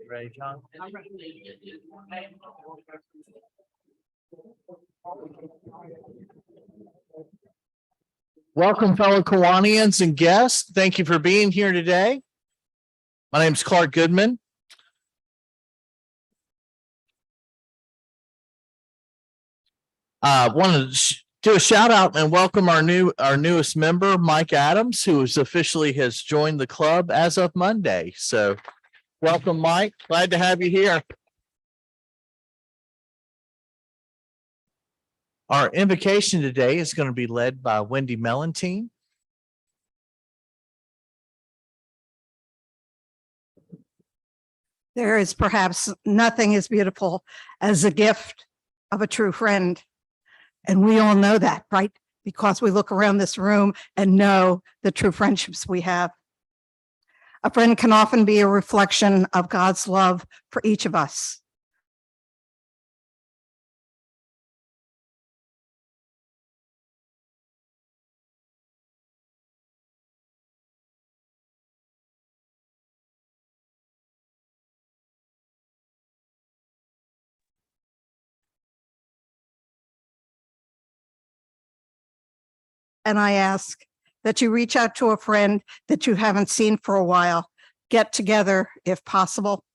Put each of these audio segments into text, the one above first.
Ready, John? Welcome, fellow Kiwanians and guests. Thank you for being here today. My name is Clark Goodman. Want to do a shout out and welcome our newest member, Mike Adams, who officially has joined the club as of Monday. So welcome, Mike. Glad to have you here. Our invocation today is going to be led by Wendy Mellentine. There is perhaps nothing as beautiful as the gift of a true friend. And we all know that, right? Because we look around this room and know the true friendships we have. A friend can often be a reflection of God's love for each of us. And I ask that you reach out to a friend that you haven't seen for a while, get together if possible,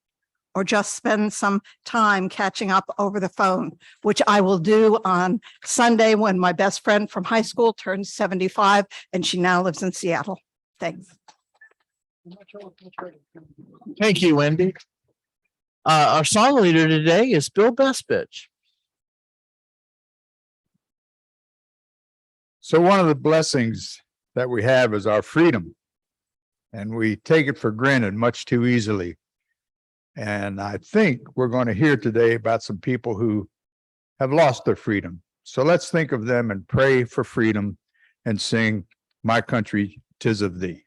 or just spend some time catching up over the phone, which I will do on Sunday when my best friend from high school turns 75 and she now lives in Seattle. Thanks. Thank you, Wendy. Our song leader today is Bill Bestbitch. So one of the blessings that we have is our freedom, and we take it for granted much too easily. And I think we're going to hear today about some people who have lost their freedom. So let's think of them and pray for freedom and sing "My Country, 'Tis of Thee."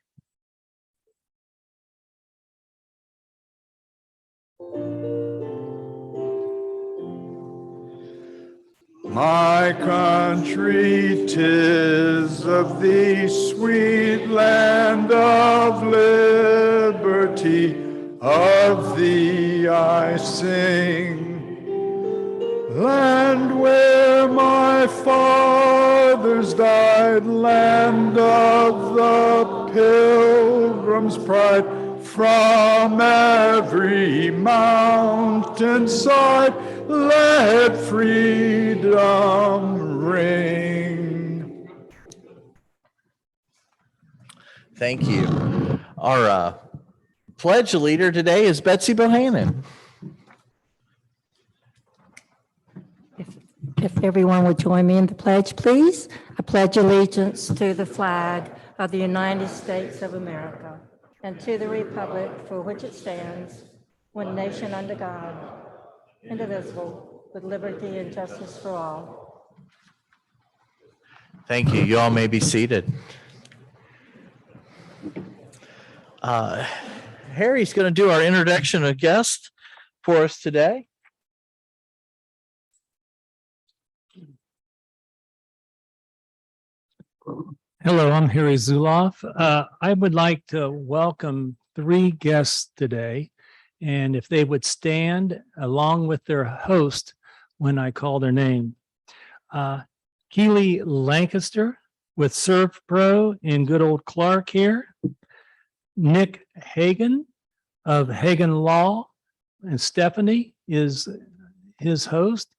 My country, 'tis of thee, sweet land of liberty, of thee I sing. Land where my fathers died, land of the pilgrim's pride, from every mountainside, let freedom ring. Thank you. Our pledge leader today is Betsy Bohannon. If everyone would join me in the pledge, please. I pledge allegiance to the flag of the United States of America and to the republic for which it stands, one nation under God, indivisible, with liberty and justice for all. Thank you. You all may be seated. Harry's going to do our introduction of guests for us today. Hello, I'm Harry Zuloff. I would like to welcome 3 guests today, and if they would stand along with their host when I call their name. Keely Lancaster with Surf Pro in good old Clark here. Nick Hagan of Hagan Law, and Stephanie is his host,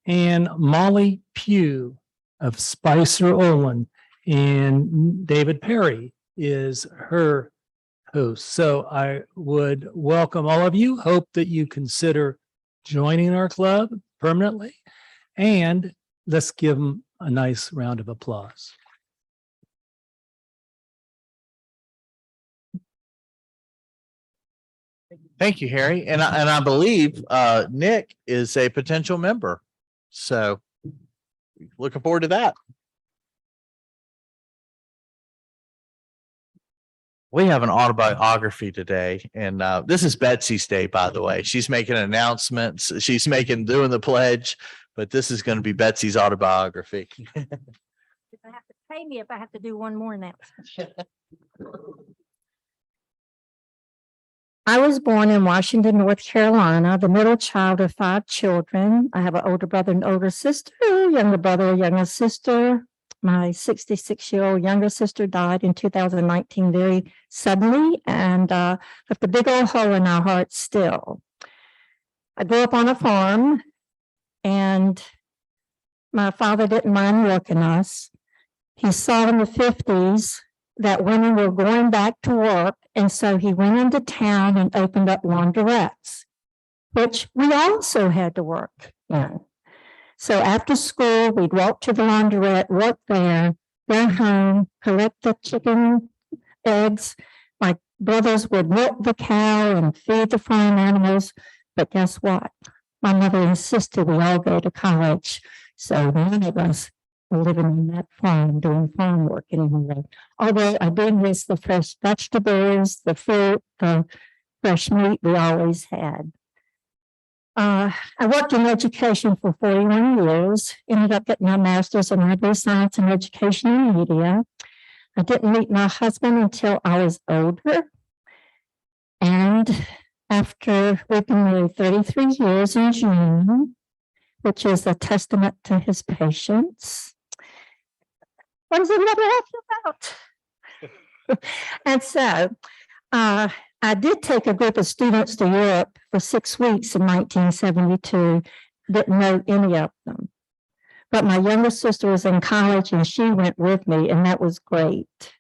and Molly Pugh of Spicer Olin. And David Perry is her host. So I would welcome all of you. Hope that you consider joining our club permanently. And let's give them a nice round of applause. Thank you, Harry. And I believe Nick is a potential member. So looking forward to that. We have an autobiography today, and this is Betsy's day, by the way. She's making announcements. She's doing the pledge, but this is going to be Betsy's autobiography. If I have to pay me if I have to do one more announcement. I was born in Washington, North Carolina, the middle child of 5 children. I have an older brother and older sister, younger brother, younger sister. My 66-year-old younger sister died in 2019 very suddenly and left a big old hole in our hearts still. I grew up on a farm and my father didn't mind working us. He saw in the 50s that women were going back to work. And so he went into town and opened up laundrettes, which we also had to work in. So after school, we'd walk to the laundrette, work there, go home, collect the chicken eggs. My brothers would milk the cow and feed the farm animals. But guess what? My mother insisted we all go to college. So none of us living on that farm, doing farm work anymore. Although I do miss the fresh vegetables, the fruit, the fresh meat we always had. I worked in education for 41 years, ended up getting my master's in library science and education and media. I didn't meet my husband until I was older. And after we've been married 33 years in June, which is a testament to his patience. What does it ever have about? And so I did take a group of students to Europe for 6 weeks in 1972. Didn't know any of them. But my younger sister was in college and she went with me, and that was great.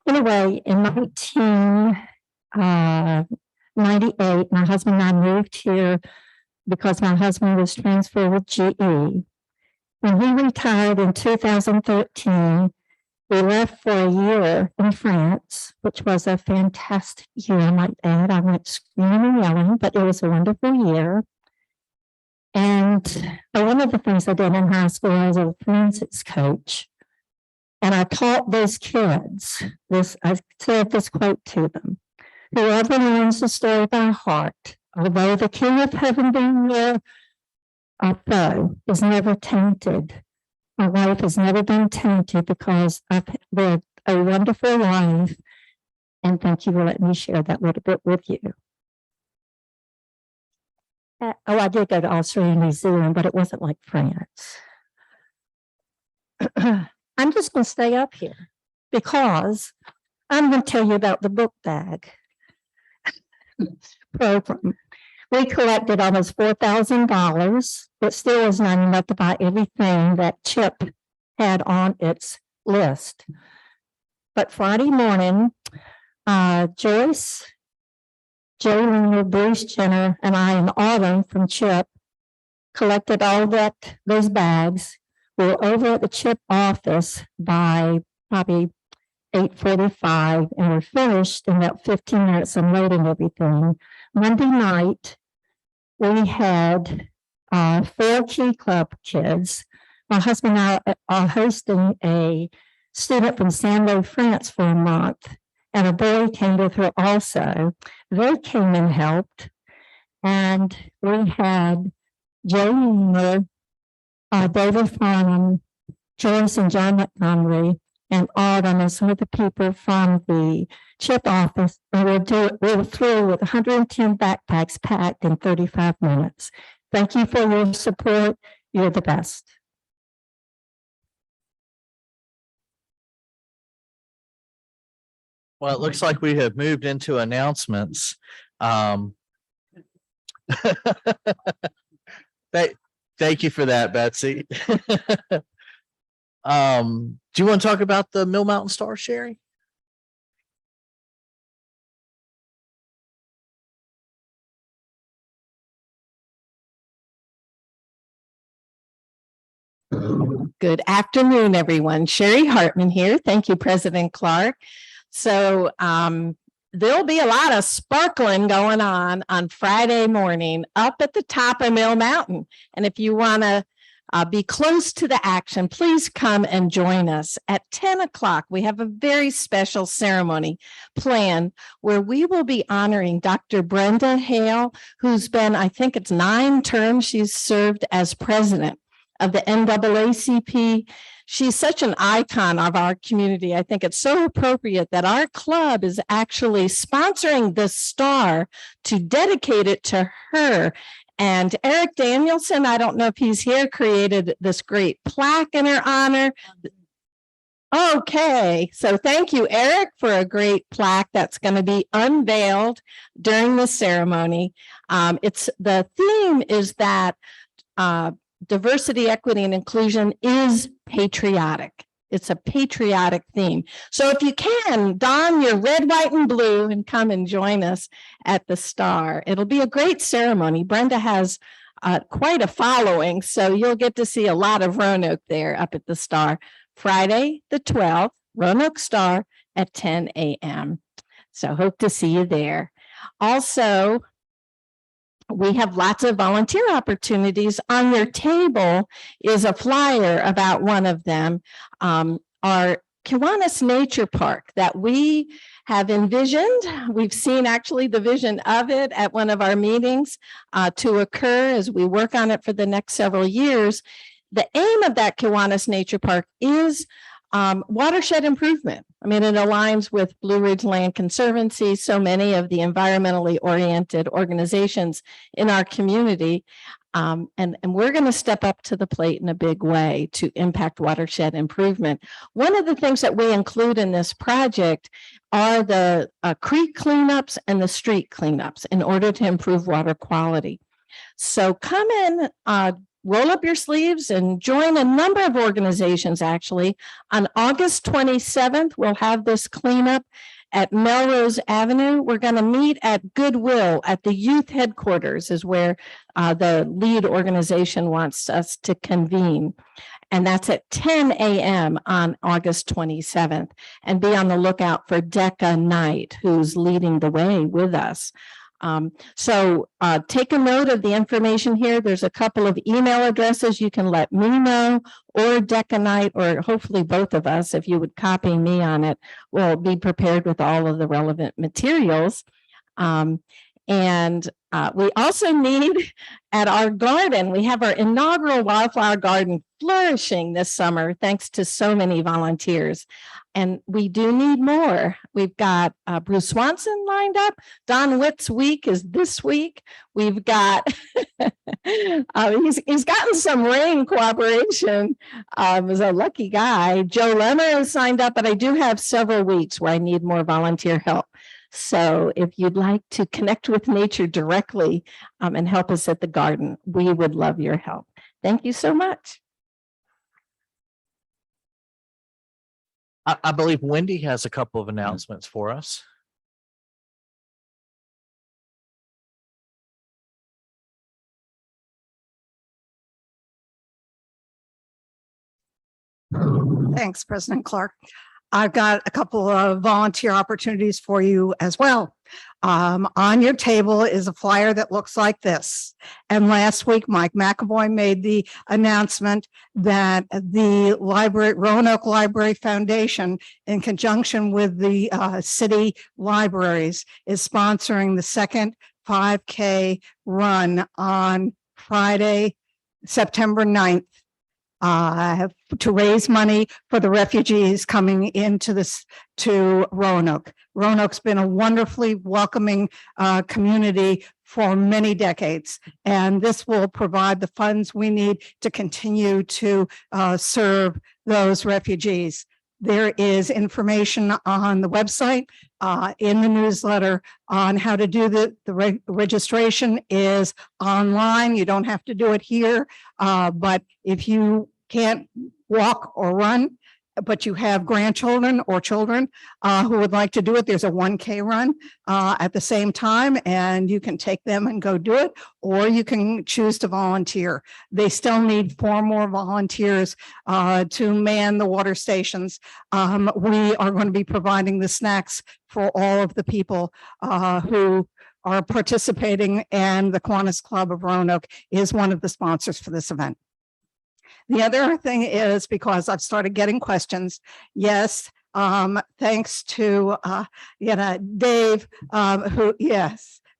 Anyway, in 1998, my husband and I moved here because my husband was transferred with GE. When he retired in 2013, we left for a year in France, which was a fantastic year, I might add. I went screaming and yelling, but it was a wonderful year. And one of the things I did in high school, I was a forensics coach. And I taught those kids this, I said this quote to them: whoever learns the story by heart, although the King of Heaven be your foe, is never tainted. My life has never been tainted because I've lived a wonderful life. And thank you for letting me share that little bit with you. I did go to Australia and New Zealand, but it wasn't like France. I'm just going to stay up here because I'm going to tell you about the book bag program. We collected almost $4,000, but still was not enough to buy everything that Chip had on its list. But Friday morning, Joyce, Joe Luna, Bruce Jenner, and I and Autumn from Chip collected all those bags. We were over at the Chip office by probably 8:45, and we're finished in about 15 minutes unloading everything. Monday night, we had 4 Key Club kids. My husband and I are hosting a student from Saint-Lô, France for a month, and a boy came with her also. They came and helped, and we had Joe Miller, David Farnham, Joyce and John Montgomery, and Autumn, and some of the people from the Chip office. And we were through with 110 backpacks packed in 35 minutes. Thank you for your support. You're the best. Well, it looks like we have moved into announcements. Thank you for that, Betsy. Do you want to talk about the Mill Mountain Star, Sherry? Good afternoon, everyone. Sherry Hartman here. Thank you, President Clark. So there'll be a lot of sparkling going on Friday morning up at the top of Mill Mountain. And if you want to be close to the action, please come and join us at 10 o'clock. We have a very special ceremony planned where we will be honoring Dr. Brenda Hale, who's been, I think it's 9 terms she's served as president of the NAACP. she's such an icon of our community. I think it's so appropriate that our club is actually sponsoring this star to dedicate it to her. And Eric Danielson, I don't know if he's here, created this great plaque in her honor. Okay, so thank you, Eric, for a great plaque that's going to be unveiled during the ceremony. The theme is that diversity, equity, and inclusion is patriotic. It's a patriotic theme. So if you can, don your red, white, and blue and come and join us at the Star. It'll be a great ceremony. Brenda has quite a following, so you'll get to see a lot of Roanoke there up at the Star. Friday, the 12th, Roanoke Star at 10 a.m. So hope to see you there. Also, we have lots of volunteer opportunities. On your table is a flyer about one of them, our Kiwanis Nature Park that we have envisioned. We've seen actually the vision of it at one of our meetings to occur as we work on it for the next several years. The aim of that Kiwanis Nature Park is watershed improvement. I mean, it aligns with Blue Ridge Land Conservancy, so many of the environmentally oriented organizations in our community. And we're going to step up to the plate in a big way to impact watershed improvement. One of the things that we include in this project are the creek cleanups and the street cleanups in order to improve water quality. So come in, roll up your sleeves and join a number of organizations. Actually, on August 27th, we'll have this cleanup at Melrose Avenue. We're going to meet at Goodwill at the youth headquarters is where the lead organization wants us to convene. And that's at 10 a.m. on August 27th. And be on the lookout for Decca Knight, who's leading the way with us. So take a note of the information here. There's a couple of email addresses you can let me know, or Decca Knight, or hopefully both of us, if you would copy me on it, we'll be prepared with all of the relevant materials. And we also need at our garden, we have our inaugural wildflower garden flourishing this summer, thanks to so many volunteers. And we do need more. We've got Bruce Swanson lined up. Don Witt's week is this week. We've got, he's gotten some rain cooperation. Is a lucky guy. Joe Lemmer has signed up, but I do have several weeks where I need more volunteer help. So if you'd like to connect with nature directly and help us at the garden, we would love your help. Thank you so much. I believe Wendy has a couple of announcements for us. Thanks, President Clark. I've got a couple of volunteer opportunities for you as well. On your table is a flyer that looks like this. And last week, Mike McAvoy made the announcement that the Roanoke Library Foundation, in conjunction with the city libraries, is sponsoring the second 5K run on Friday, September 9th. To raise money for the refugees coming into to Roanoke. Roanoke's been a wonderfully welcoming community for many decades, and this will provide the funds we need to continue to serve those refugees. There is information on the website, in the newsletter, on how to do the registration is online. You don't have to do it here, but if you can't walk or run, but you have grandchildren or children who would like to do it, there's a 1K run at the same time, and you can take them and go do it, or you can choose to volunteer. They still need 4 more volunteers to man the water stations. We are going to be providing the snacks for all of the people who are participating, and the Kiwanis Club of Roanoke is one of the sponsors for this event. The other thing is, because I've started getting questions, yes, thanks to Dave,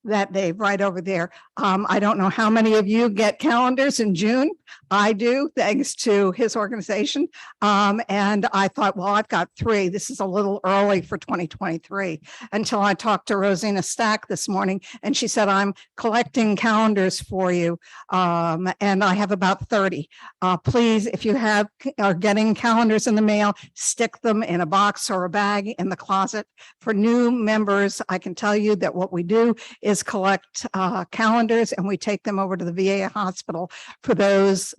that day right over there. I don't know how many of you get calendars in June. I do, thanks to his organization. And I thought, well, I've got 3. This is a little early for 2023, until I talked to Rosina Stack this morning, and she said, I'm collecting calendars for you. And I have about 30. Please, if you are getting calendars in the mail, stick them in a box or a bag in the closet. For new members, I can tell you that what we do is collect calendars, and we take them over to the VA hospital for those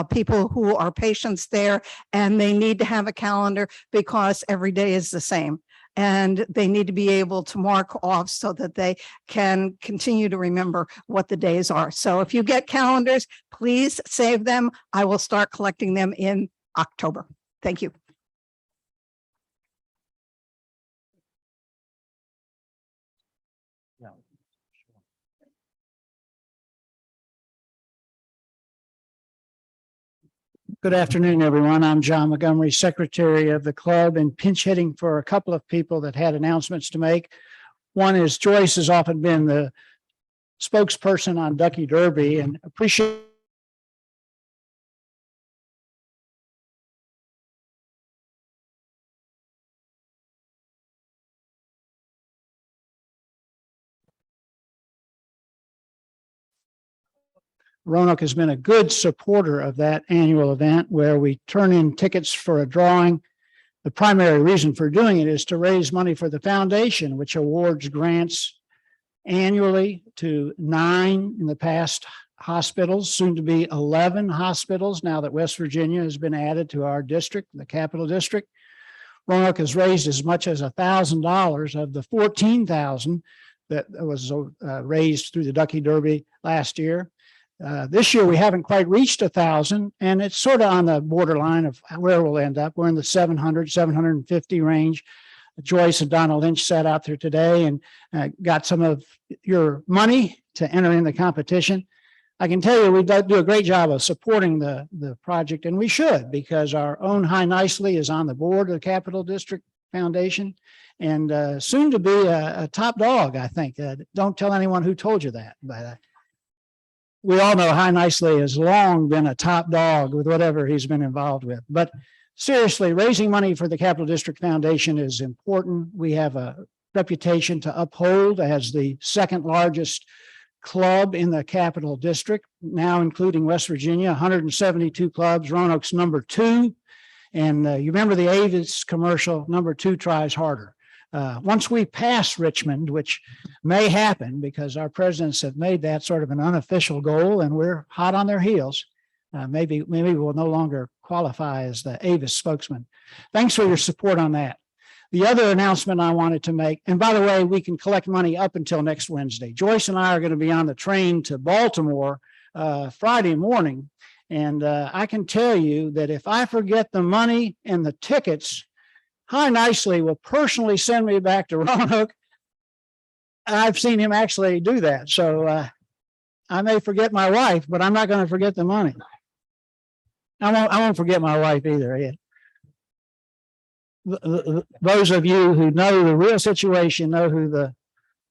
people who are patients there, and they need to have a calendar because every day is the same. And they need to be able to mark off so that they can continue to remember what the days are. So if you get calendars, please save them. I will start collecting them in October. Thank you. Good afternoon, everyone. I'm John Montgomery, Secretary of the club, and pinch hitting for a couple of people that had announcements to make. One is Joyce has often been the spokesperson on Ducky Derby, and appreciate Roanoke has been a good supporter of that annual event where we turn in tickets for a drawing. The primary reason for doing it is to raise money for the foundation, which awards grants annually to 9 in the past hospitals, soon to be 11 hospitals now that West Virginia has been added to our district, the capital district. Roanoke has raised as much as $1,000 of the $14,000 that was raised through the Ducky Derby last year. This year, we haven't quite reached 1,000, and it's sort of on the borderline of where we'll end up. We're in the 700, 750 range. Joyce and Donna Lynch sat out there today and got some of your money to enter in the competition. I can tell you we do a great job of supporting the project, and we should, because our own High Nicely is on the board of the Capital District Foundation, and soon to be a top dog, I think. Don't tell anyone who told you that, but we all know High Nicely has long been a top dog with whatever he's been involved with. But seriously, raising money for the Capital District Foundation is important. We have a reputation to uphold as the second largest club in the Capital District, now including West Virginia, 172 clubs. Roanoke's number 2. And you remember the Avis commercial, number 2 tries harder. Once we pass Richmond, which may happen because our presidents have made that sort of an unofficial goal and we're hot on their heels, maybe we'll no longer qualify as the Avis spokesman. Thanks for your support on that. The other announcement I wanted to make, and by the way, we can collect money up until next Wednesday. Joyce and I are going to be on the train to Baltimore Friday morning. And I can tell you that if I forget the money and the tickets, High Nicely will personally send me back to Roanoke. I've seen him actually do that. So I may forget my wife, but I'm not going to forget the money. I won't forget my wife either. Yeah. Those of you who know the real situation know who the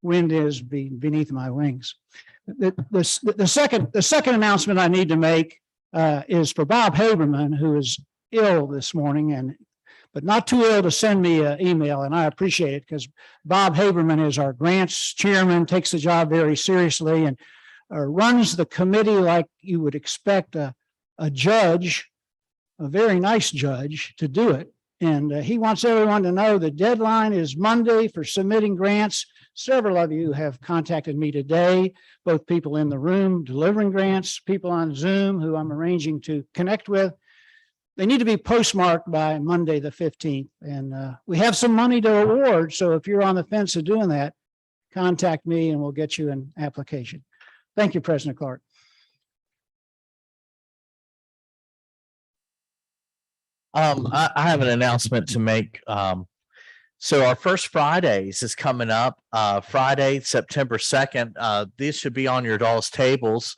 wind is beneath my wings. The second announcement I need to make is for Bob Haberman, who is ill this morning, but not too ill to send me an email, and I appreciate it because Bob Haberman is our grants chairman, takes the job very seriously, and runs the committee like you would expect a judge, a very nice judge, to do it. And he wants everyone to know the deadline is Monday for submitting grants. Several of you have contacted me today, both people in the room delivering grants, people on Zoom who I'm arranging to connect with. They need to be postmarked by Monday, the 15th. And we have some money to award. So if you're on the fence of doing that, contact me and we'll get you an application. Thank you, President Clark. I have an announcement to make. So our first Fridays is coming up, Friday, September 2nd. These should be on your doll's tables,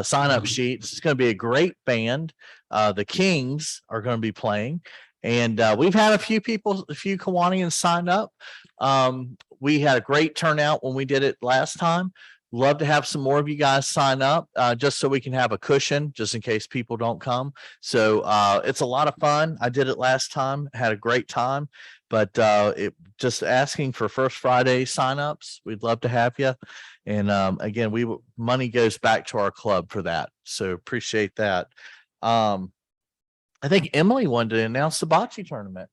sign-up sheets. It's going to be a great band. The Kings are going to be playing. And we've had a few Kiwanians sign up. We had a great turnout when we did it last time. love to have some more of you guys sign up, just so we can have a cushion, just in case people don't come. So it's a lot of fun. I did it last time, had a great time, but just asking for First Friday signups. We'd love to have you. And again, money goes back to our club for that. So appreciate that. I think Emily wanted to announce the bocce tournament.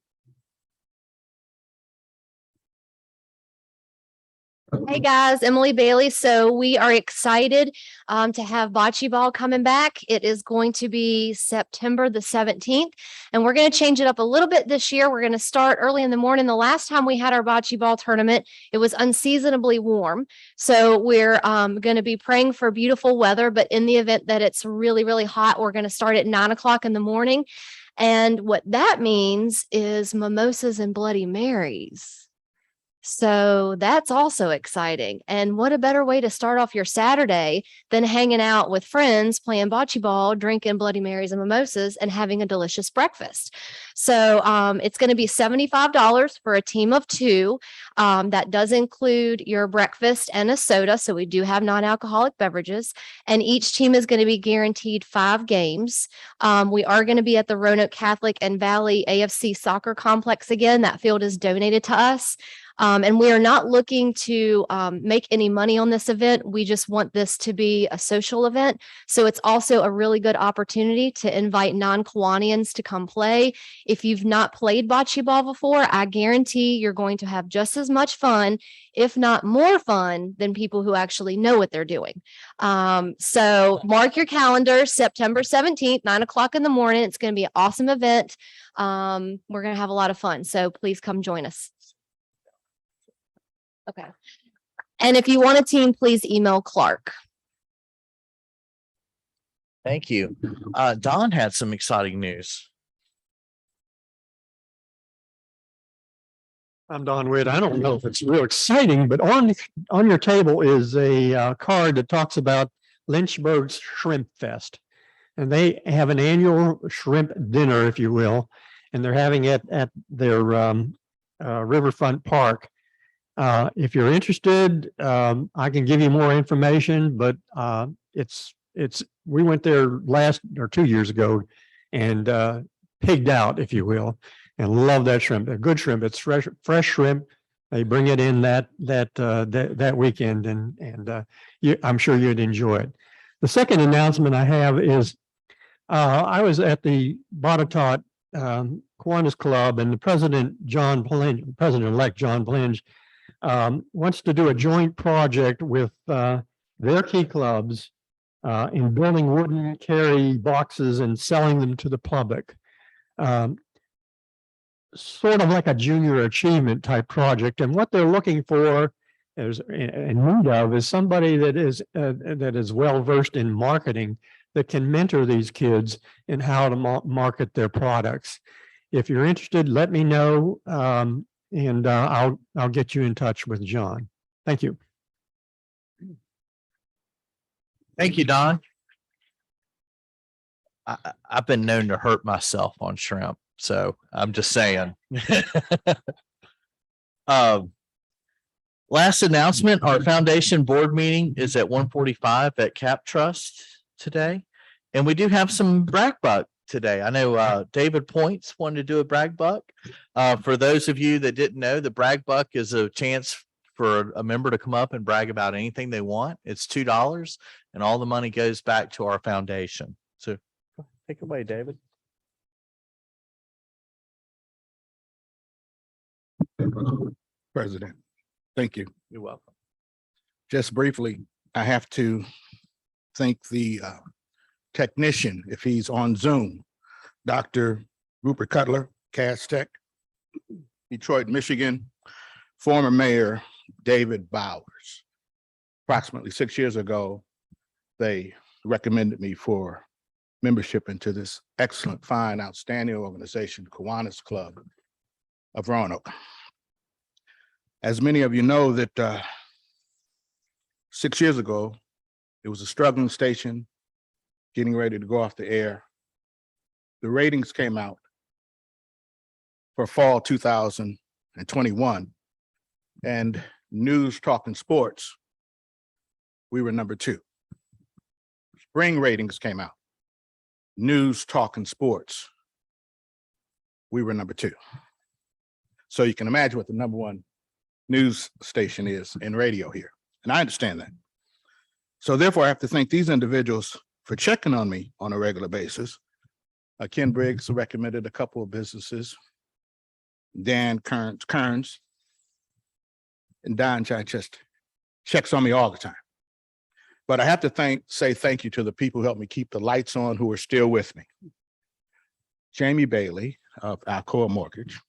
Hey guys, Emily Bailey. So we are excited to have bocce ball coming back. It is going to be September the 17th, and we're going to change it up a little bit this year. We're going to start early in the morning. The last time we had our bocce ball tournament, it was unseasonably warm. So we're going to be praying for beautiful weather, but in the event that it's really, really hot, we're going to start at 9 o'clock in the morning. And what that means is mimosas and Bloody Marys. So that's also exciting. And what a better way to start off your Saturday than hanging out with friends, playing bocce ball, drinking Bloody Marys and mimosas, and having a delicious breakfast. So it's going to be $75 for a team of 2. That does include your breakfast and a soda. So we do have non-alcoholic beverages. And each team is going to be guaranteed 5 games. We are going to be at the Roanoke Catholic and Valley AFC Soccer Complex again. That field is donated to us. And we are not looking to make any money on this event. We just want this to be a social event. So it's also a really good opportunity to invite non-Kiwanians to come play. If you've not played bocce ball before, I guarantee you're going to have just as much fun, if not more fun, than people who actually know what they're doing. So mark your calendar, September 17th, 9 o'clock in the morning. It's going to be an awesome event. We're going to have a lot of fun. So please come join us. Okay. And if you want a team, please email Clark. Thank you. Don had some exciting news. I'm Don Witt. I don't know if it's real exciting, but on your table is a card that talks about Lynchburg's Shrimp Fest. And they have an annual shrimp dinner, if you will, and they're having it at their Riverfront Park. If you're interested, I can give you more information, but we went there last or 2 years ago and pigged out, if you will, and love that shrimp. A good shrimp. It's fresh shrimp. They bring it in that weekend, and I'm sure you'd enjoy it. The second announcement I have is I was at the Botetourt Kiwanis Club, and the President-elect John Plinge wants to do a joint project with their key clubs in building wooden carry boxes and selling them to the public. Sort of like a junior achievement type project. And what they're looking for is in need of is somebody that is well versed in marketing that can mentor these kids in how to market their products. If you're interested, let me know. And I'll get you in touch with John. Thank you. Thank you, Don. I've been known to hurt myself on shrimp, so I'm just saying. Last announcement, our foundation board meeting is at 1:45 at Cap Trust today. And we do have some brag buck today. I know David Points wanted to do a brag buck. For those of you that didn't know, the brag buck is a chance for a member to come up and brag about anything they want. It's $2 and all the money goes back to our foundation. So take it away, David. President, thank you. You're welcome. Just briefly, I have to thank the technician, if he's on Zoom, Dr. Rupert Cutler, Cass Tech, Detroit, Michigan, former Mayor David Bowers. Approximately 6 years ago, they recommended me for membership into this excellent, fine, outstanding organization, Kiwanis Club of Roanoke. As many of you know that 6 years ago, it was a struggling station getting ready to go off the air. The ratings came out for fall 2021, and News Talking Sports we were number 2. Spring ratings came out. News, talk, and sports, we were number 2. So you can imagine what the number 1 news station is in radio here. And I understand that. So therefore, I have to thank these individuals for checking on me on a regular basis. Ken Briggs recommended a couple of businesses. Dan Kearns, and Don Chichester checks on me all the time. But I have to say thank you to the people who helped me keep the lights on, who are still with me. Jamie Bailey of Alcoa Mortgage,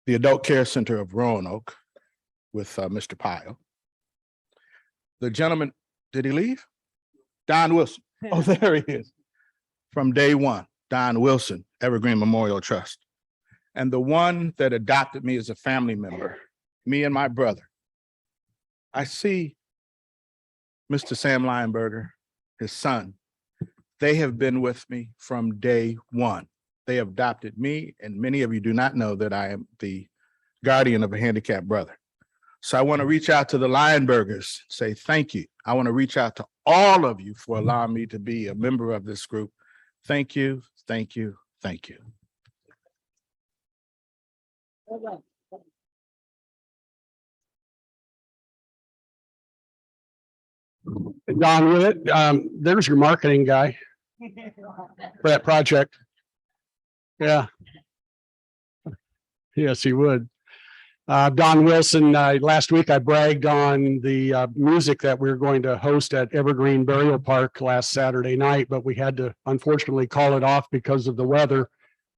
the Adult Care Center of Roanoke with Mr. Pyle. The gentleman, did he leave? Don Wilson. Oh, there he is. From day one, Don Wilson, Evergreen Memorial Trust. And the one that adopted me as a family member, me and my brother. I see Mr. Sam Lionberger, his son. They have been with me from day one. They adopted me, and many of you do not know that I am the guardian of a handicapped brother. So I want to reach out to the Lionbergers, say thank you. I want to reach out to all of you for allowing me to be a member of this group. Thank you, thank you, thank you. Don, there's your marketing guy for that project. Yeah. Yes, he would. Don Wilson, last week I bragged on the music that we were going to host at Evergreen Burial Park last Saturday night, but we had to unfortunately call it off because of the weather.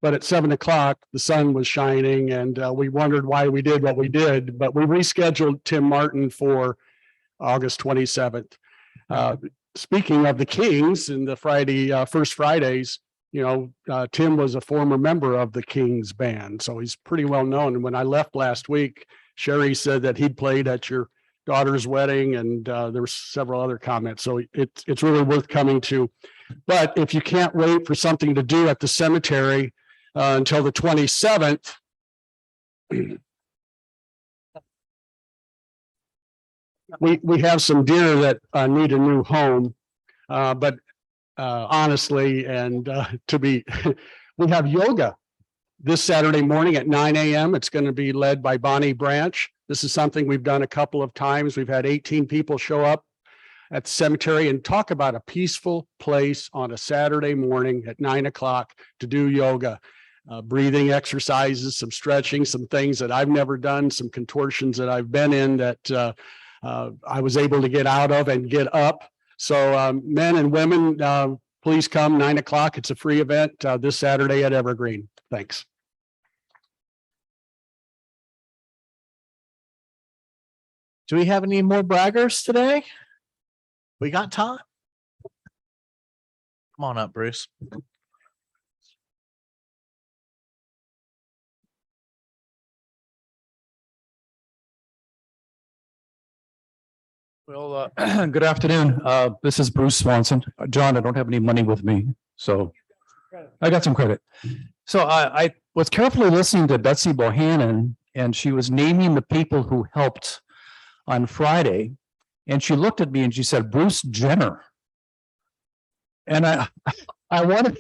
But at 7 o'clock, the sun was shining and we wondered why we did what we did, but we rescheduled Tim Martin for August 27th. Speaking of the Kings and the first Fridays, Tim was a former member of the Kings band, so he's pretty well known. And when I left last week, Sherry said that he'd played at your daughter's wedding, and there were several other comments. So it's really worth coming to. But if you can't wait for something to do at the cemetery until the 27th, we have some deer that need a new home, but honestly, and we have yoga this Saturday morning at 9 a.m. It's going to be led by Bonnie Branch. This is something we've done a couple of times. We've had 18 people show up at the cemetery and talk about a peaceful place on a Saturday morning at 9 o'clock to do yoga, breathing exercises, some stretching, some things that I've never done, some contortions that I've been in that I was able to get out of and get up. So men and women, please come 9 o'clock. It's a free event this Saturday at Evergreen. Thanks. Do we have any more braggers today? We got time. Come on up, Bruce. Well, good afternoon. This is Bruce Swanson. John, I don't have any money with me, so I got some credit. So I was carefully listening to Betsy Bohannon, and she was naming the people who helped on Friday. And she looked at me and she said, Bruce Jenner. And I wanted,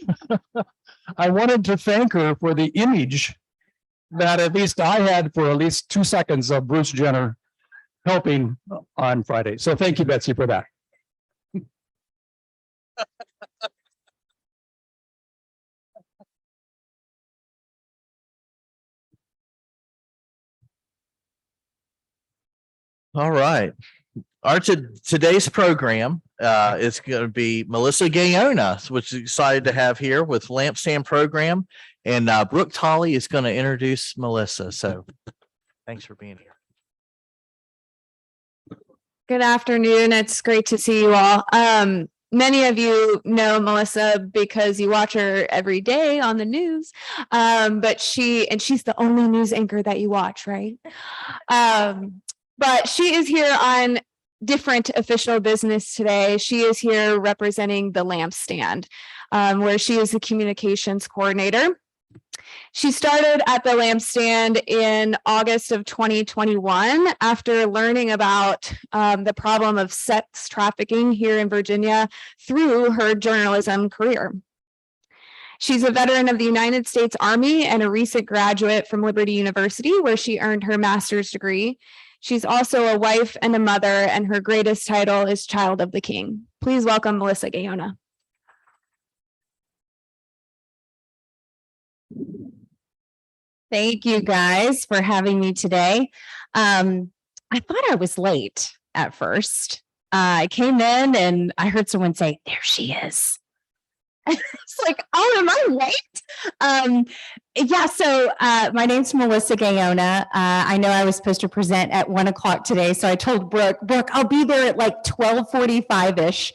I wanted to thank her for the image that at least I had for at least 2 seconds of Bruce Jenner helping on Friday. So thank you, Betsy, for that. All right. Today's program is going to be Melissa Gayona, which is excited to have here with Lampstand Program. And Brooke Tolley is going to introduce Melissa. So thanks for being here. Good afternoon. It's great to see you all. Many of you know Melissa because you watch her every day on the news, but she's the only news anchor that you watch, right? But she is here on different official business today. She is here representing the Lampstand, where she is the communications coordinator. She started at the lampstand in August of 2021 after learning about the problem of sex trafficking here in Virginia through her journalism career. She's a veteran of the United States Army and a recent graduate from Liberty University, where she earned her master's degree. She's also a wife and a mother, and her greatest title is Child of the King. Please welcome Melissa Gayona. Thank you guys for having me today. I thought I was late at first. I came in and I heard someone say, "There she is." It's like, oh, am I late? Yeah, so my name's Melissa Gayona. I know I was supposed to present at 1 o'clock today, so I told Brooke, I'll be there at like 12:45-ish.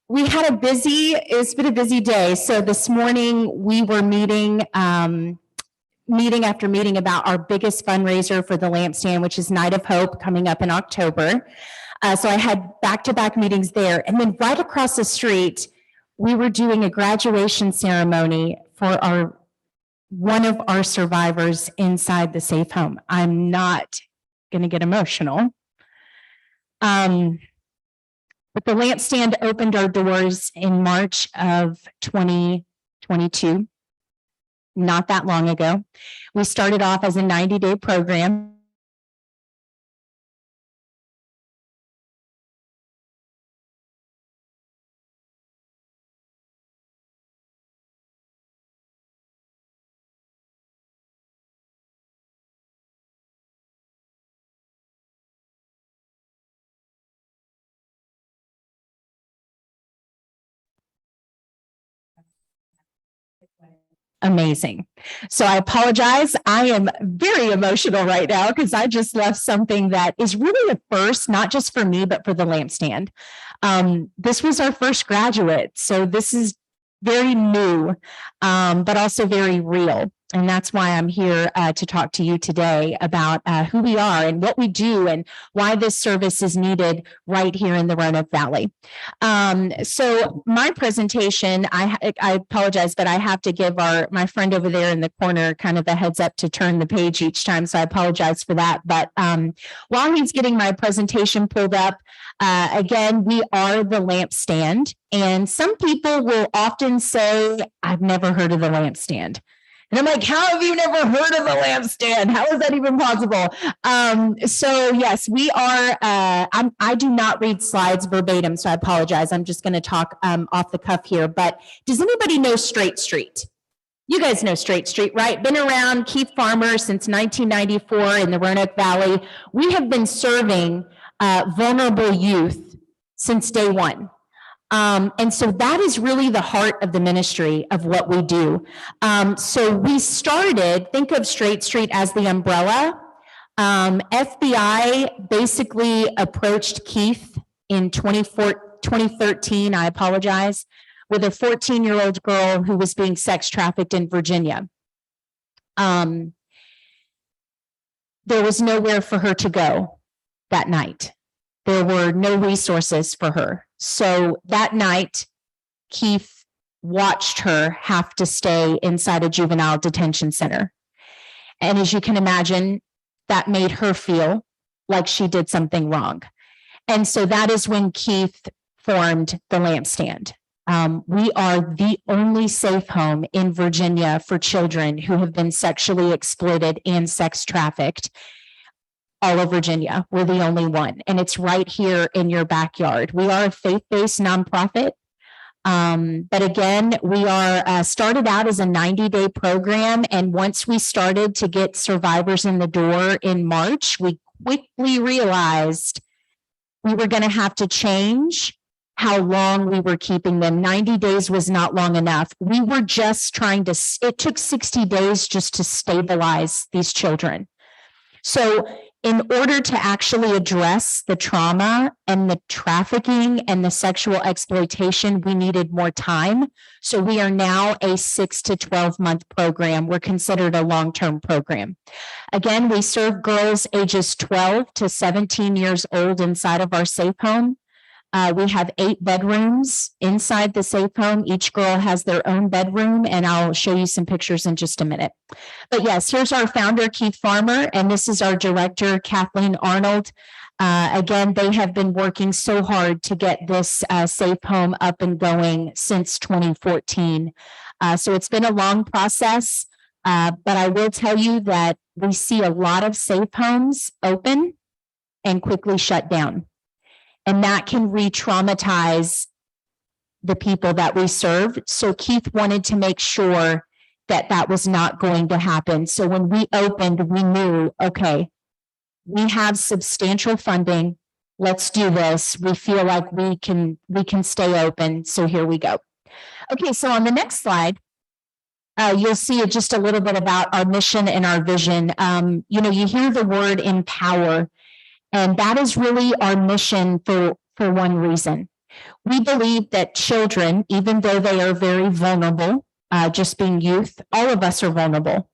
It's been a busy day. So this morning we were meeting after meeting about our biggest fundraiser for the lampstand, which is Night of Hope, coming up in October. So I had back-to-back meetings there. And then right across the street, we were doing a graduation ceremony for one of our survivors inside the safe home. I'm not going to get emotional. But the lampstand opened our doors in March of 2022. Not that long ago. We started off as a 90-day program. Amazing. So I apologize. I am very emotional right now because I just left something that is really a first, not just for me, but for the lampstand. This was our first graduate. So this is very new, but also very real. And that's why I'm here to talk to you today about who we are and what we do and why this service is needed right here in the Roanoke Valley. So my presentation, I apologize, but I have to give my friend over there in the corner kind of a heads up to turn the page each time. So I apologize for that. But while he's getting my presentation pulled up, again, we are the lampstand. And some people will often say, "I've never heard of the lampstand." And I'm like, how have you never heard of the lampstand? How is that even possible? So yes, we are, I do not read slides verbatim, so I apologize. I'm just going to talk off the cuff here. But does anybody know Straight Street? You guys know Straight Street, right? Been around, Keith Farmer since 1994 in the Roanoke Valley. We have been serving vulnerable youth since day one. And so that is really the heart of the ministry of what we do. So we started, think of Straight Street as the umbrella. FBI basically approached Keith in 2013, I apologize, with a 14-year-old girl who was being sex trafficked in Virginia. There was nowhere for her to go that night. There were no resources for her. So that night, Keith watched her have to stay inside a juvenile detention center. And as you can imagine, that made her feel like she did something wrong. And so that is when Keith formed the lampstand. We are the only safe home in Virginia for children who have been sexually exploited and sex trafficked. All of Virginia, we're the only one, and it's right here in your backyard. We are a faith-based nonprofit, but again, we are started out as a 90-day program, and once we started to get survivors in the door in March, we quickly realized we were going to have to change how long we were keeping them. 90 days was not long enough. We were just trying to, it took 60 days just to stabilize these children. So in order to actually address the trauma and the trafficking and the sexual exploitation, we needed more time. So we are now a 6 to 12 month program. We're considered a long-term program. Again, we serve girls ages 12 to 17 years old inside of our safe home. We have 8 bedrooms inside the safe home. Each girl has their own bedroom, and I'll show you some pictures in just a minute. But yes, here's our founder, Keith Farmer, and this is our director, Kathleen Arnold. Again, they have been working so hard to get this safe home up and going since 2014. So it's been a long process, but I will tell you that we see a lot of safe homes open and quickly shut down. And that can re-traumatize the people that we serve. So Keith wanted to make sure that that was not going to happen. So when we opened, we knew, okay, we have substantial funding. Let's do this. We feel like we can stay open. So here we go. Okay, so on the next slide, you'll see just a little bit about our mission and our vision. You hear the word empower. And that is really our mission for one reason. We believe that children, even though they are very vulnerable, just being youth, all of us are vulnerable.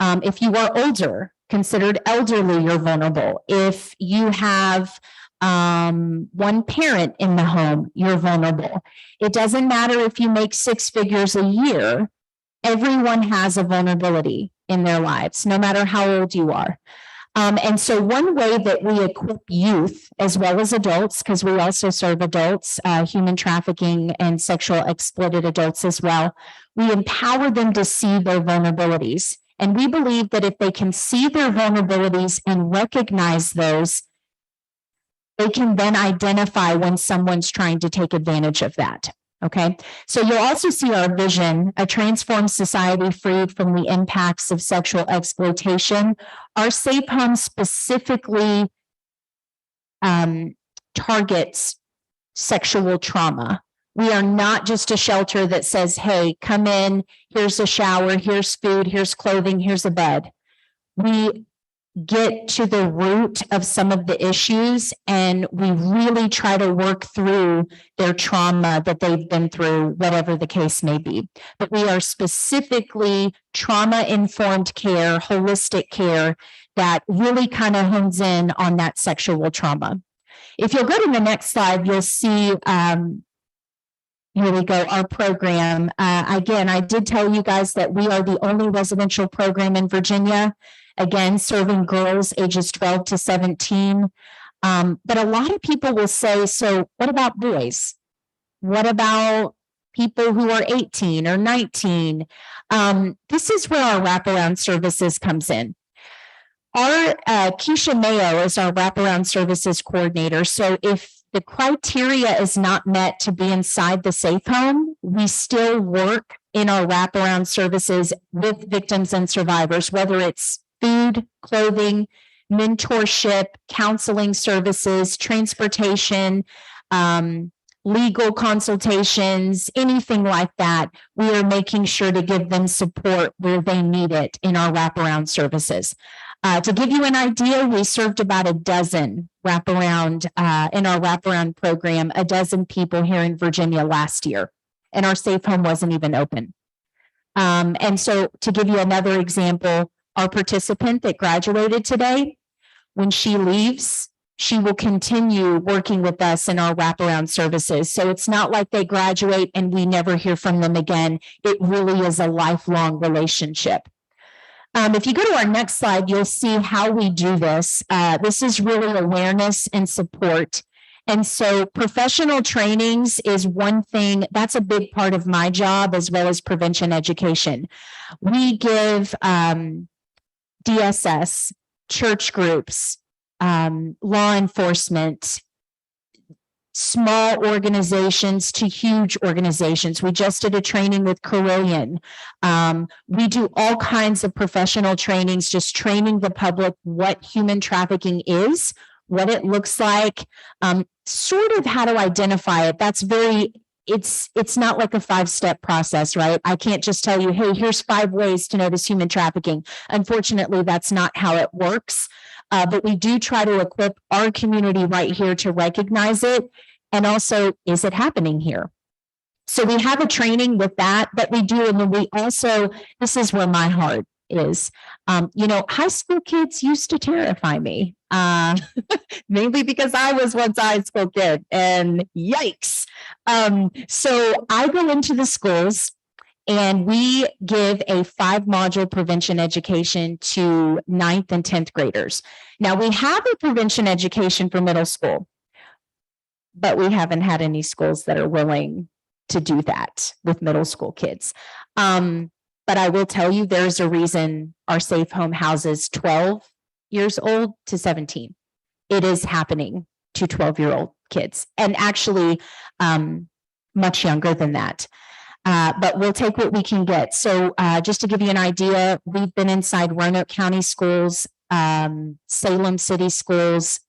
If you are older, considered elderly, you're vulnerable. If you have one parent in the home, you're vulnerable. It doesn't matter if you make 6 figures a year, everyone has a vulnerability in their lives, no matter how old you are. And so one way that we equip youth as well as adults, because we also serve adults, human trafficking and sexual exploited adults as well, we empower them to see their vulnerabilities. And we believe that if they can see their vulnerabilities and recognize those, they can then identify when someone's trying to take advantage of that. Okay, so you'll also see our vision, a transformed society freed from the impacts of sexual exploitation. Our safe home specifically targets sexual trauma. We are not just a shelter that says, hey, come in, here's a shower, here's food, here's clothing, here's a bed. We get to the root of some of the issues, and we really try to work through their trauma that they've been through, whatever the case may be. But we are specifically trauma-informed care, holistic care that really kind of hones in on that sexual trauma. If you'll go to the next slide, you'll see, here we go, our program. Again, I did tell you guys that we are the only residential program in Virginia. Again, serving girls ages 12 to 17. But a lot of people will say, so what about boys? What about people who are 18 or 19? This is where our wraparound services comes in. Our Keisha Mayo is our wraparound services coordinator. So if the criteria is not met to be inside the safe home, we still work in our wraparound services with victims and survivors, whether it's food, clothing, mentorship, counseling services, transportation, legal consultations, anything like that. We are making sure to give them support where they need it in our wraparound services. To give you an idea, we served about a dozen wraparound in our wraparound program, a dozen people here in Virginia last year, and our safe home wasn't even open. And so to give you another example, our participant that graduated today, when she leaves, she will continue working with us in our wraparound services. So it's not like they graduate and we never hear from them again. It really is a lifelong relationship. If you go to our next slide, you'll see how we do this. This is really awareness and support. And so professional trainings is one thing, that's a big part of my job, as well as prevention education. We give DSS, church groups, law enforcement, small organizations to huge organizations. We just did a training with Carillion. We do all kinds of professional trainings, just training the public what human trafficking is, what it looks like, sort of how to identify it. That's very, it's not like a 5-step process, right? I can't just tell you, hey, here's 5 ways to notice human trafficking. Unfortunately, that's not how it works. But we do try to equip our community right here to recognize it. And also, is it happening here? So we have a training with that, but we do. And then we also, this is where my heart is. High school kids used to terrify me. mainly because I was once a high school kid and yikes. So I go into the schools and we give a 5-module prevention education to 9th and 10th graders. Now we have a prevention education for middle school, but we haven't had any schools that are willing to do that with middle school kids. But I will tell you, there's a reason our safe home houses 12 years old to 17. It is happening to 12-year-old kids, and actually much younger than that. But we'll take what we can get. So just to give you an idea, we've been inside Roanoke County schools, Salem City schools,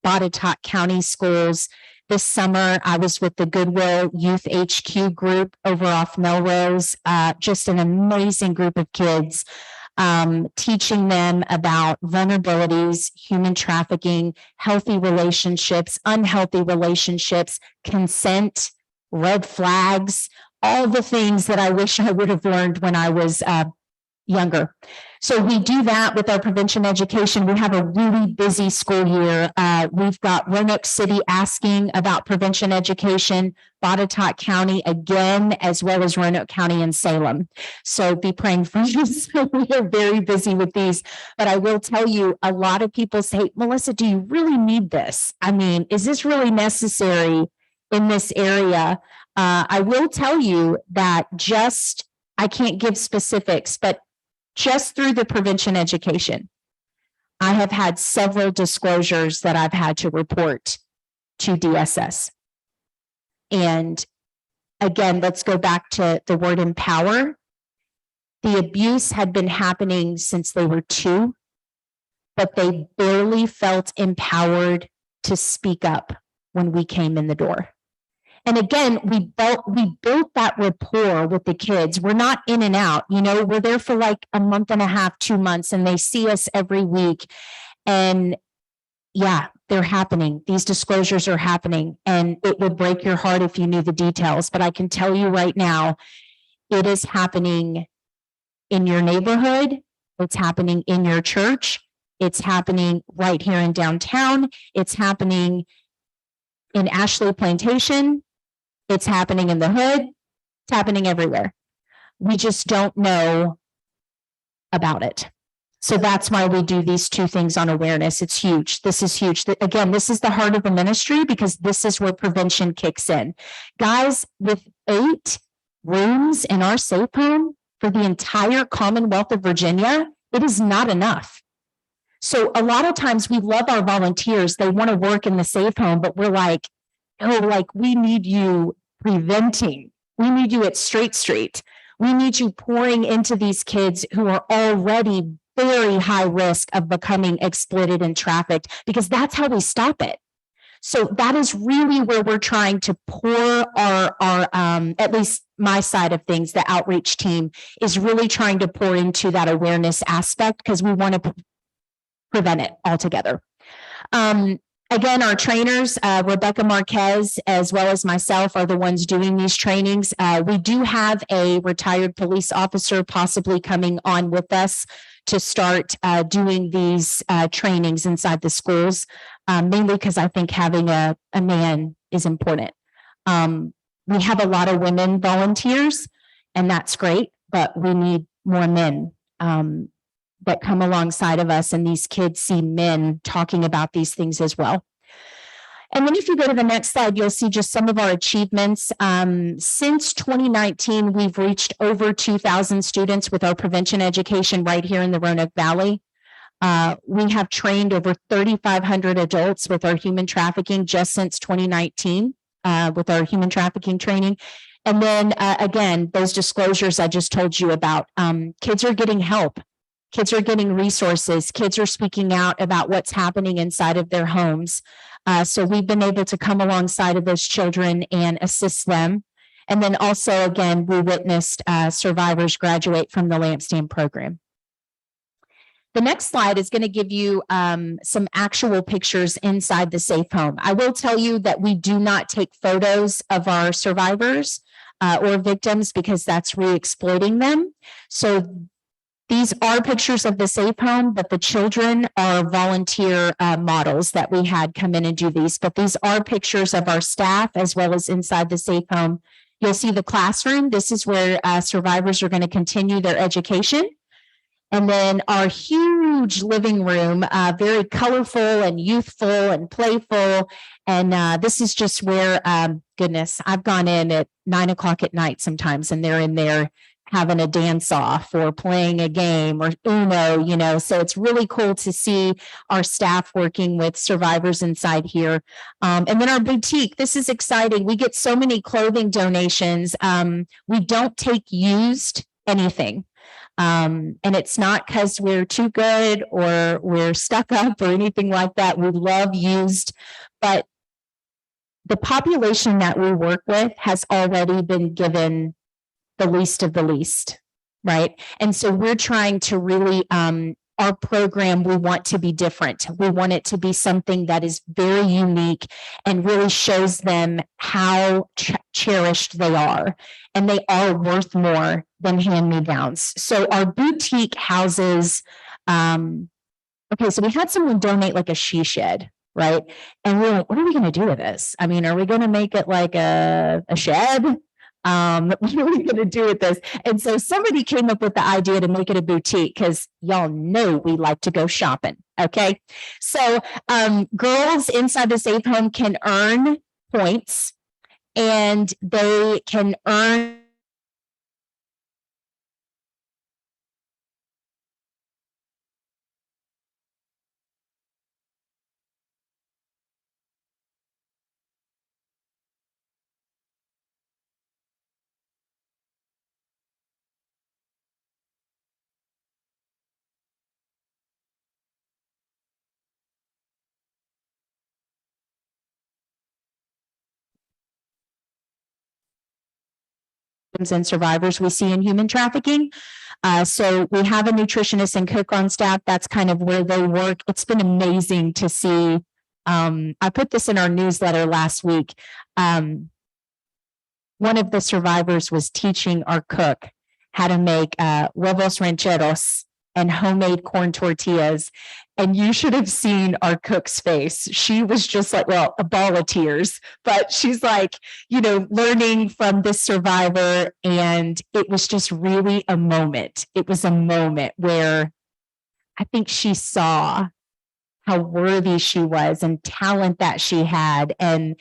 Botetourt County schools. This summer, I was with the Goodwill Youth HQ group over off Melrose, just an amazing group of kids, teaching them about vulnerabilities, human trafficking, healthy relationships, unhealthy relationships, consent, red flags, all the things that I wish I would have learned when I was younger. So we do that with our prevention education. We have a really busy school year. We've got Roanoke City asking about prevention education, Botetourt County again, as well as Roanoke County and Salem. So be praying for us. We are very busy with these. But I will tell you, a lot of people say, Melissa, do you really need this? I mean, is this really necessary in this area? I will tell you that I can't give specifics, but just through the prevention education, I have had several disclosures that I've had to report to DSS. And again, let's go back to the word empower. The abuse had been happening since they were 2, but they barely felt empowered to speak up when we came in the door. And again, we built that rapport with the kids. We're not in and out, we're there for like a month and a half, 2 months, and they see us every week. And yeah, they're happening. These disclosures are happening, and it would break your heart if you knew the details. But I can tell you right now, it is happening in your neighborhood. It's happening in your church. It's happening right here in downtown. It's happening in Ashley Plantation. It's happening in the hood. It's happening everywhere. We just don't know about it. So that's why we do these 2 things on awareness. It's huge. This is huge. Again, this is the heart of the ministry because this is where prevention kicks in. Guys, with 8 rooms in our safe home for the entire Commonwealth of Virginia, it is not enough. So a lot of times we love our volunteers. They want to work in the safe home, but we're like, we need you preventing. We need you at Straight Street. We need you pouring into these kids who are already very high risk of becoming exploited and trafficked, because that's how we stop it. So that is really where we're trying to pour our at least my side of things, the outreach team is really trying to pour into that awareness aspect because we want to prevent it altogether. Again, our trainers, Rebecca Marquez, as well as myself, are the ones doing these trainings. We do have a retired police officer possibly coming on with us to start doing these trainings inside the schools, mainly because I think having a man is important. We have a lot of women volunteers, and that's great, but we need more men that come alongside of us, and these kids see men talking about these things as well. And then if you go to the next slide, you'll see just some of our achievements. Since 2019, we've reached over 2,000 students with our prevention education right here in the Roanoke Valley. We have trained over 3,500 adults with our human trafficking just since 2019 with our human trafficking training. And then again, those disclosures I just told you about, kids are getting help. Kids are getting resources. Kids are speaking out about what's happening inside of their homes. So we've been able to come alongside of those children and assist them. And then also, again, we witnessed survivors graduate from the Lampstand program. The next slide is going to give you some actual pictures inside the safe home. I will tell you that we do not take photos of our survivors or victims because that's re-exploiting them. So These are pictures of the safe home, but the children are volunteer models that we had come in and do these. But these are pictures of our staff as well as inside the safe home. You'll see the classroom. This is where survivors are going to continue their education. And then our huge living room, very colorful and youthful and playful. And this is just where, goodness, I've gone in at 9 o'clock at night sometimes, and they're in there having a dance off or playing a game or Uno, so it's really cool to see our staff working with survivors inside here. And then our boutique, this is exciting. We get so many clothing donations. We don't take used anything. And it's not because we're too good or we're stuck up or anything like that. We love used, but the population that we work with has already been given the least of the least, right? And so we're trying to really, our program, we want to be different. We want it to be something that is very unique and really shows them how cherished they are. And they are worth more than hand-me-downs. So our boutique houses, okay, so we had someone donate like a she shed, right? And we're like, what are we going to do with this? I mean, are we going to make it like a shed? What are we going to do with this? And so somebody came up with the idea to make it a boutique because y'all know we like to go shopping. Okay. So girls inside the safe home can earn points, and they can earn and survivors we see in human trafficking. So we have a nutritionist and cook on staff. That's kind of where they work. It's been amazing to see. I put this in our newsletter last week. One of the survivors was teaching our cook how to make huevos rancheros and homemade corn tortillas. And you should have seen our cook's face. She was just like, well, a ball of tears, but she's like, learning from this survivor. And it was just really a moment. It was a moment where I think she saw how worthy she was and talent that she had. And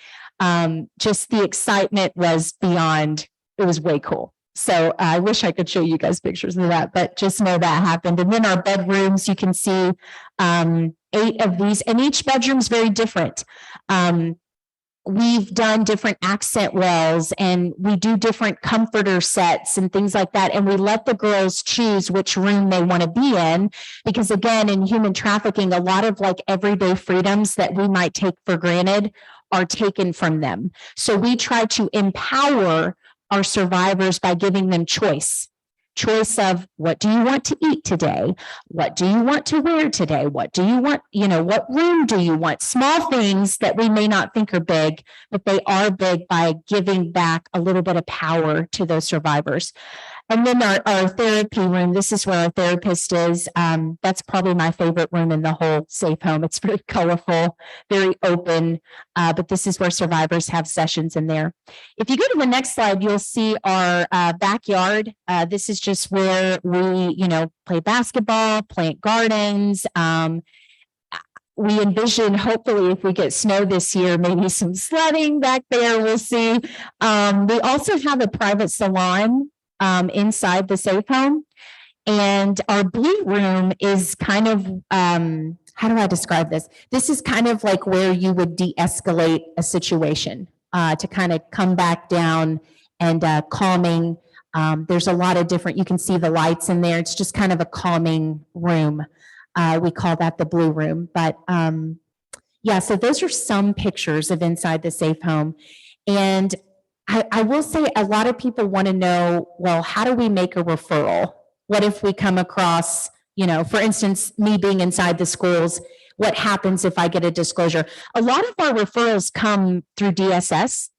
just the excitement was beyond, it was way cool. So I wish I could show you guys pictures of that, but just know that happened. And then our bedrooms, you can see 8 of these, and each bedroom's very different. We've done different accent walls, and we do different comforter sets and things like that. And we let the girls choose which room they want to be in, because again, in human trafficking, a lot of like everyday freedoms that we might take for granted are taken from them. So we try to empower our survivors by giving them choice of what do you want to eat today? What do you want to wear today? What do you want? What room do you want? Small things that we may not think are big, but they are big by giving back a little bit of power to those survivors. And then our therapy room, this is where our therapist is. That's probably my favorite room in the whole safe home. It's very colorful, very open, but this is where survivors have sessions in there. If you go to the next slide, you'll see our backyard. This is just where we, play basketball, plant gardens. We envision, hopefully, if we get snow this year, maybe some sledding back there. We'll see. We also have a private salon inside the safe home. And our blue room is kind of, how do I describe this? This is kind of like where you would de-escalate a situation to kind of come back down and calming. There's a lot of different, you can see the lights in there. It's just kind of a calming room. We call that the blue room. But yeah, so those are some pictures of inside the safe home. And I will say a lot of people want to know, well, how do we make a referral? What if we come across, for instance, me being inside the schools, what happens if I get a disclosure? A lot of our referrals come through DSS.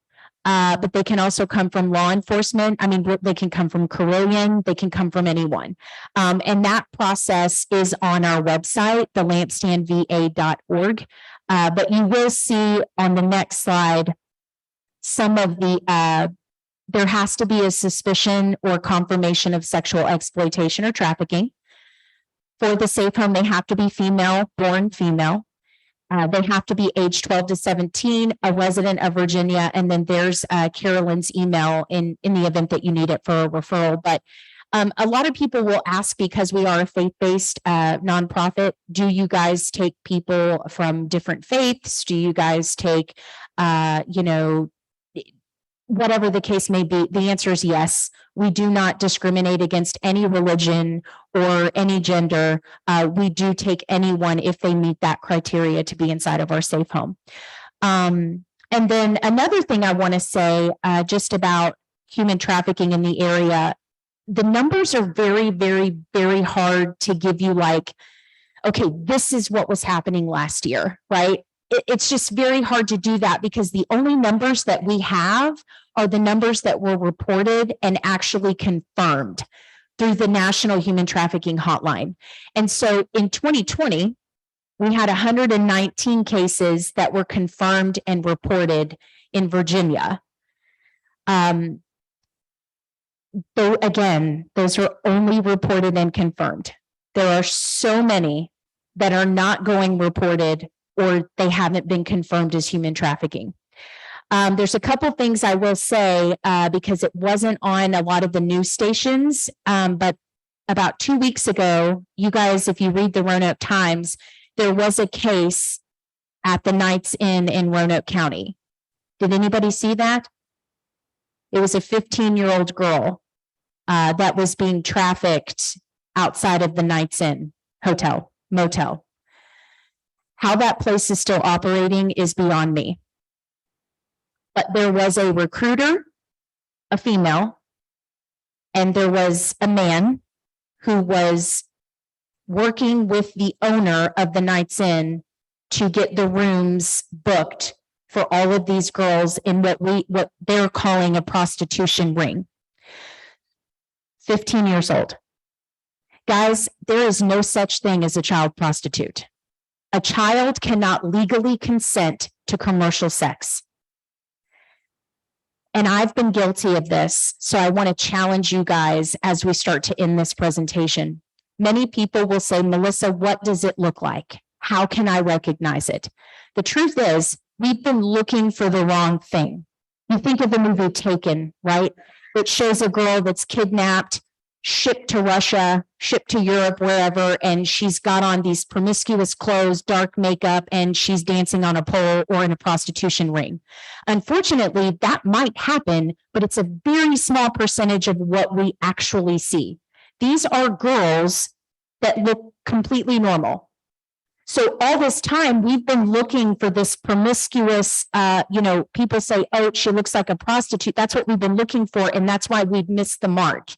but they can also come from law enforcement. I mean, they can come from Carillion, they can come from anyone. And that process is on our website, thelampstandva.org. But you will see on the next slide some of the, there has to be a suspicion or confirmation of sexual exploitation or trafficking. For the safe home, they have to be female, born female. They have to be age 12 to 17, a resident of Virginia, and then there's Carolyn's email in the event that you need it for a referral. But a lot of people will ask, because we are a faith-based nonprofit, do you guys take people from different faiths? Do you guys take, whatever the case may be? The answer is yes. We do not discriminate against any religion or any gender. We do take anyone if they meet that criteria to be inside of our safe home. And then another thing I want to say just about human trafficking in the area, the numbers are very, very, very hard to give you like, okay, this is what was happening last year, right? It's just very hard to do that because the only numbers that we have are the numbers that were reported and actually confirmed through the National Human Trafficking Hotline. And so in 2020, we had 119 cases that were confirmed and reported in Virginia. Though again, those are only reported and confirmed. There are so many that are not going reported or they haven't been confirmed as human trafficking. There's a couple things I will say because it wasn't on a lot of the news stations, but about 2 weeks ago, you guys, if you read the Roanoke Times, there was a case at the Knights Inn in Roanoke County. Did anybody see that? It was a 15-year-old girl that was being trafficked outside of the Knights Inn motel. How that place is still operating is beyond me. But there was a recruiter, a female, and there was a man who was working with the owner of the Knights Inn to get the rooms booked for all of these girls in what they're calling a prostitution ring. 15 years old. Guys, there is no such thing as a child prostitute. A child cannot legally consent to commercial sex. And I've been guilty of this, so I want to challenge you guys as we start to end this presentation. Many people will say, Melissa, what does it look like? How can I recognize it? The truth is, we've been looking for the wrong thing. You think of the movie Taken, right? It shows a girl that's kidnapped, shipped to Russia, shipped to Europe, wherever, and she's got on these promiscuous clothes, dark makeup, and she's dancing on a pole or in a prostitution ring. Unfortunately, that might happen, but it's a very small percentage of what we actually see. These are girls that look completely normal. So all this time, we've been looking for this promiscuous, people say, oh, she looks like a prostitute. That's what we've been looking for, and that's why we've missed the mark.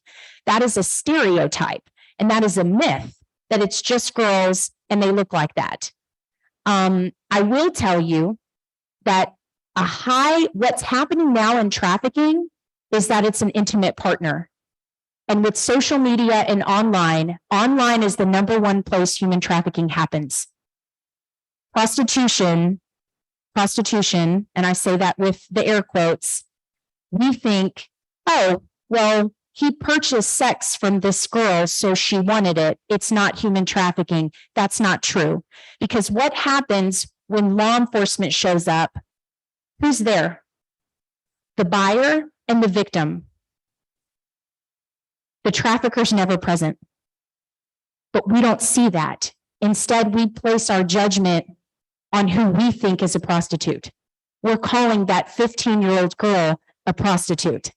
That is a stereotype, and that is a myth, that it's just girls and they look like that. I will tell you that what's happening now in trafficking is that it's an intimate partner. And with social media and online is the #1 place human trafficking happens. Prostitution, and I say that with the air quotes, we think, oh, well, he purchased sex from this girl, so she wanted it. It's not human trafficking. That's not true. Because what happens when law enforcement shows up? Who's there? The buyer and the victim. The trafficker's never present. But we don't see that. Instead, we place our judgment on who we think is a prostitute. We're calling that 15-year-old girl a prostitute.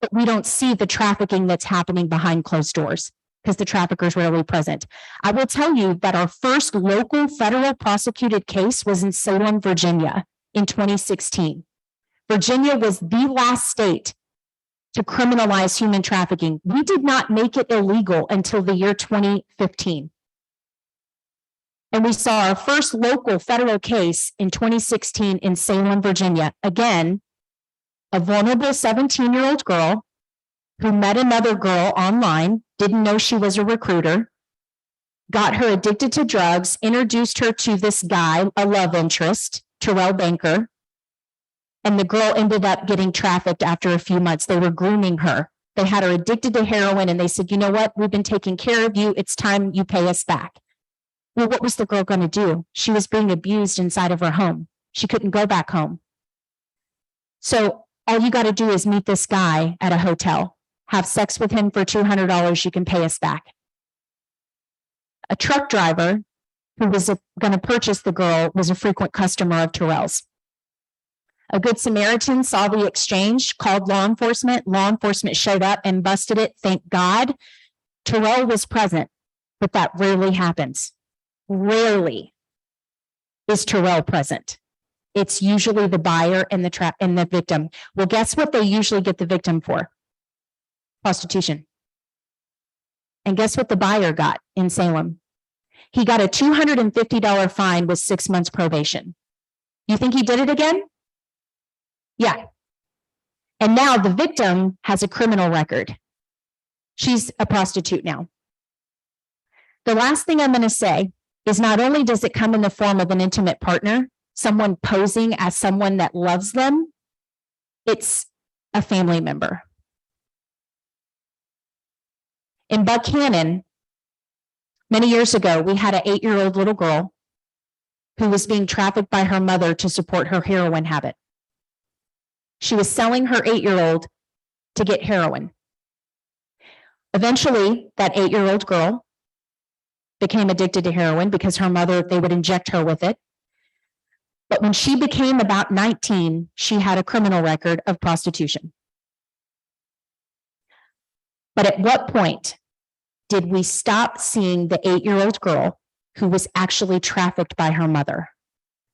But we don't see the trafficking that's happening behind closed doors because the trafficker's rarely present. I will tell you that our first local federal prosecuted case was in Salem, Virginia in 2016. Virginia was the last state to criminalize human trafficking. We did not make it illegal until the year 2015. And we saw our first local federal case in 2016 in Salem, Virginia. Again, a vulnerable 17-year-old girl who met another girl online, didn't know she was a recruiter, got her addicted to drugs, introduced her to this guy, a love interest, Terrell Banker, and the girl ended up getting trafficked after a few months. They were grooming her. They had her addicted to heroin and they said, you know what? We've been taking care of you. It's time you pay us back. Well, what was the girl going to do? She was being abused inside of her home. She couldn't go back home. So all you got to do is meet this guy at a hotel, have sex with him for $200. You can pay us back. A truck driver who was going to purchase the girl was a frequent customer of Terrell's. A good Samaritan saw the exchange, called law enforcement. Law enforcement showed up and busted it. Thank God. Terrell was present, but that rarely happens. Rarely is Terrell present. It's usually the buyer and the victim. Well, guess what they usually get the victim for? Prostitution. And guess what the buyer got in Salem? He got a $250 fine with 6 months probation. You think he did it again? Yeah. And now the victim has a criminal record. She's a prostitute now. The last thing I'm going to say is not only does it come in the form of an intimate partner, someone posing as someone that loves them, it's a family member. In Buchanan, many years ago, we had an 8-year-old little girl who was being trafficked by her mother to support her heroin habit. She was selling her 8-year-old to get heroin. Eventually, that 8-year-old girl became addicted to heroin because her mother, they would inject her with it. But when she became about 19, she had a criminal record of prostitution. But at what point did we stop seeing the 8-year-old girl who was actually trafficked by her mother?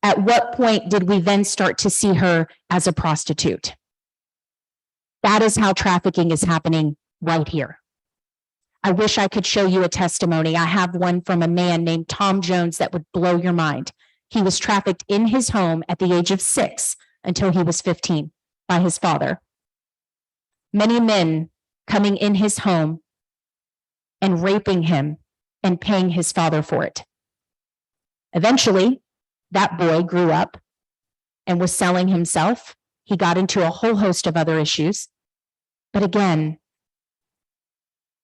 At what point did we then start to see her as a prostitute? That is how trafficking is happening right here. I wish I could show you a testimony. I have one from a man named Tom Jones that would blow your mind. He was trafficked in his home at the age of 6 until he was 15 by his father. Many men coming in his home and raping him and paying his father for it. Eventually, that boy grew up and was selling himself. He got into a whole host of other issues. But again,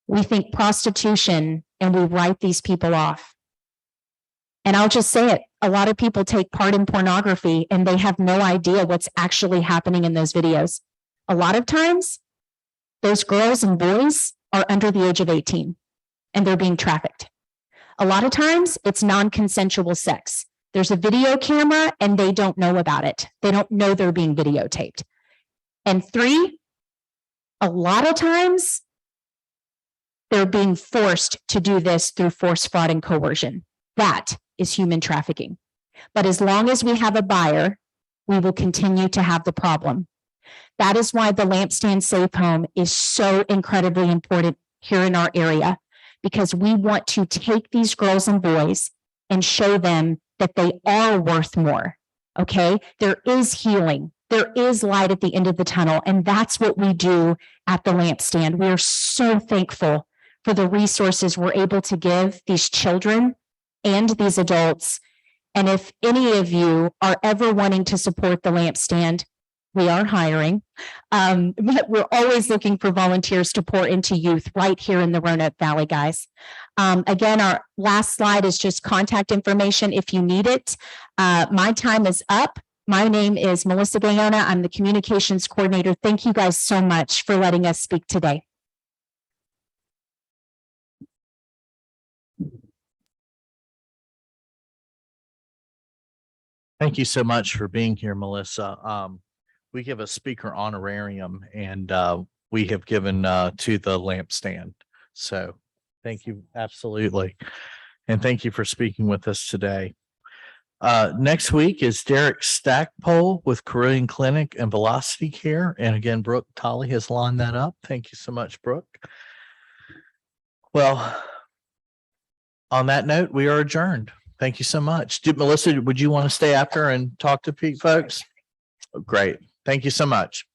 we think prostitution and we write these people off. And I'll just say it, a lot of people take part in pornography and they have no idea what's actually happening in those videos. A lot of times, those girls and boys are under the age of 18 and they're being trafficked. A lot of times, it's non-consensual sex. There's a video camera and they don't know about it. They don't know they're being videotaped. And 3, a lot of times they're being forced to do this through force, fraud, and coercion. That is human trafficking. But as long as we have a buyer, we will continue to have the problem. That is why the Lampstand Safe Home is so incredibly important here in our area, because we want to take these girls and boys and show them that they are worth more. Okay, there is healing. There is light at the end of the tunnel. And that's what we do at the Lampstand. We are so thankful for the resources we're able to give these children and these adults. And if any of you are ever wanting to support the Lampstand, we are hiring, but we're always looking for volunteers to pour into youth right here in the Roanoke Valley, guys. Again, our last slide is just contact information if you need it. My time is up. My name is Melissa Gayona. I'm the communications coordinator. Thank you guys so much for letting us speak today. Thank you so much for being here, Melissa. We give a speaker honorarium and we have given to the Lampstand. So thank you. Absolutely. And thank you for speaking with us today. Next week is Derek Stackpole with Caribbean Clinic and Velocity Care. And again, Brooke Tolley has lined that up. Thank you so much, Brooke. Well, on that note, we are adjourned. Thank you so much. Melissa, would you want to stay after and talk to Pete folks? Oh, great. Thank you so much.